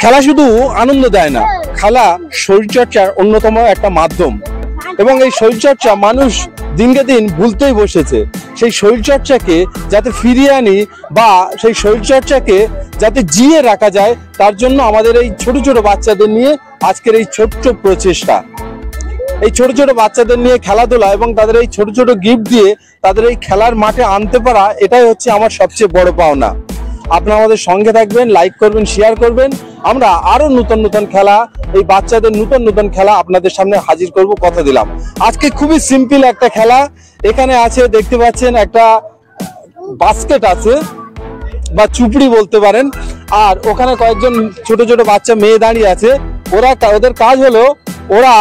খেলা শুধু আনন্দ দেয় না, খেলা শরীরচর্চার অন্যতম একটা মাধ্যম এবং এই শরীরচর্চা মানুষ দিনকে দিন ভুলতেই বসেছে। সেই শরীরচর্চাকে যাতে ফিরিয়ে আনি বা সেই শরীরচর্চাকে যাতে জিয়ে রাখা যায়, তার জন্য আমাদের এই ছোট ছোট বাচ্চাদের নিয়ে আজকের এই ছোট্ট প্রচেষ্টা। এই ছোট ছোট বাচ্চাদের নিয়ে খেলাধুলা এবং তাদের এই ছোট ছোট গিফট দিয়ে তাদের এই খেলার মাঠে আনতে পারা, এটাই হচ্ছে আমার সবচেয়ে বড় পাওনা। আপনারা আমাদের সঙ্গে থাকবেন, লাইক করবেন, শেয়ার করবেন। আমরা আরো নতুন নতুন খেলা, এই বাচ্চাদের নতুন নতুন খেলা আপনাদের সামনে হাজির করব, কথা দিলাম। আজকে খুবই সিম্পল একটা খেলা এখানে আছে, দেখতে পাচ্ছেন একটা বাস্কেট আছে বা চুপড়ি বলতে পারেন, আর ওখানে কয়েকজন ছোট ছোট বাচ্চা মেয়ে দাঁড়িয়ে আছে। ওদের কাজ হলো ওরা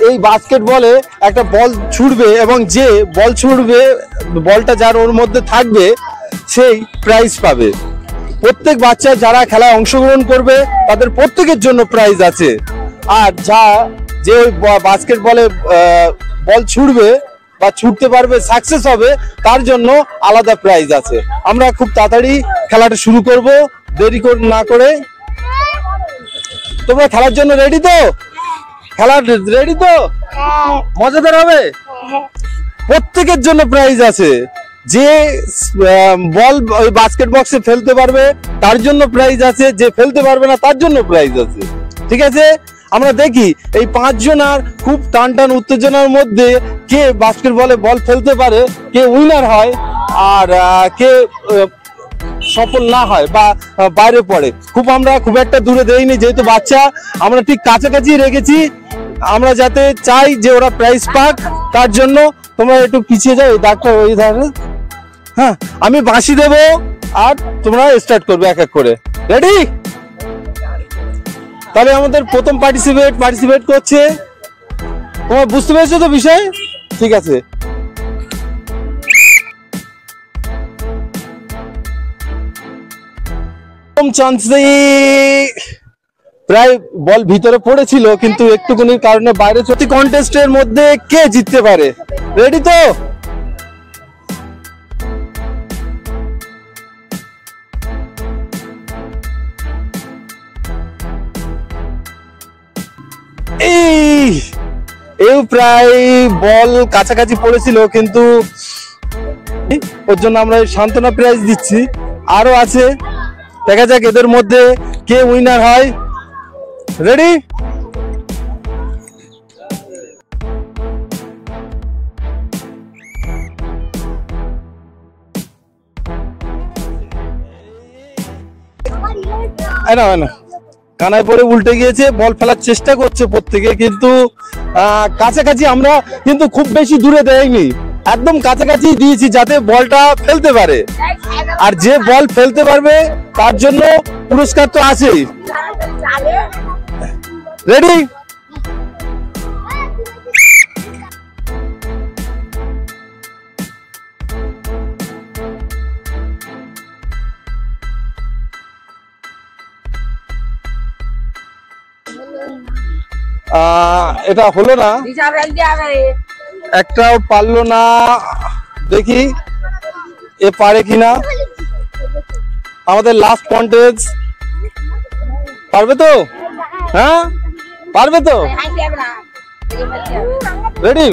এই বাস্কেট বলে একটা বল ছুড়বে এবং যে বল ছুড়বে, বলটা যার ওর মধ্যে থাকবে সেই প্রাইজ পাবে। প্রত্যেক বাচ্চা যারা খেলায় অংশগ্রহণ করবে তাদের প্রত্যেকের জন্য প্রাইজ আছে, আর যে ওই বাস্কেট বলে বল ছুড়বে বা ছুটতে পারবে, সাকসেস হবে, তার জন্য আলাদা প্রাইজ আছে। আমরা খুব তাড়াতাড়ি খেলাটা শুরু করব, দেরি না করে। তোমরা খেলার জন্য রেডি তো? খেলা রেডি তো? মজাদার হবে। প্রত্যেকের জন্য প্রাইজ আছে। যে বল ওই বাস্কেট বক্সে ফেলতে পারবে তার জন্য প্রাইজ আছে, যে ফেলতে পারবে না তার জন্য প্রাইজ আছে। ঠিক আছে, আমরা দেখি এই 5 জনার খুব টান টান উত্তেজনার মধ্যে কে বাস্কেট বলে বল ফেলতে পারে, কে উইনার হয় আর কে সফল না হয় বা বাইরে পড়ে। আমরা খুব একটা দূরে দেইনি, যেহেতু বাচ্চা আমরা ঠিক কাছাকাছি রেখেছি, আমরা যাতে চাই যে ওরা প্রাইজ পাক, তার জন্য তোমরা একটু পিছিয়ে যাও, দাগটা ওই ধারে। হ্যাঁ, আমি বাঁশি দেবো আর তোমরা স্টার্ট করবে এক এক করে। রেডি? তাহলে আমাদের প্রথম পার্টিসিপেট করছে। তোমরা বুঝতে পেরেছো তো বিষয়? ঠিক আছে। প্রায় বল ভিতরে পড়েছিল, কিন্তু একটুখানির কারণে বাইরে চলতি। কন্টেস্টের মধ্যে কে জিততে পারে? রেডি তো? এই প্রায় বল কাছাকাছি পড়েছিল, কিন্তু ওর জন্য আমরা সান্ত্বনা প্রাইজ দিচ্ছি। আরো আছে, দেখা যাক এদের মধ্যে কে উইনার হয়। রেডি? না, কানায় পড়ে উল্টে গিয়েছে। বল ফেলার চেষ্টা করছে প্রত্যেকে, কিন্তু কাছাকাছি আমরা কিন্তু খুব বেশি দূরে দেয়নি, একদম কাছাকাছি দিয়েছি যাতে বলটা ফেলতে পারে। আর যে বল ফেলতে পারবে তার জন্য পুরস্কার তো আছেই। রেডি? এটা হলো না, একটাও পারলো না। দেখি এ পারে কিনা। আমাদের লাস্ট কন্টেস্ট, পারবে তো? হ্যাঁ, পারবে তো? রেডি?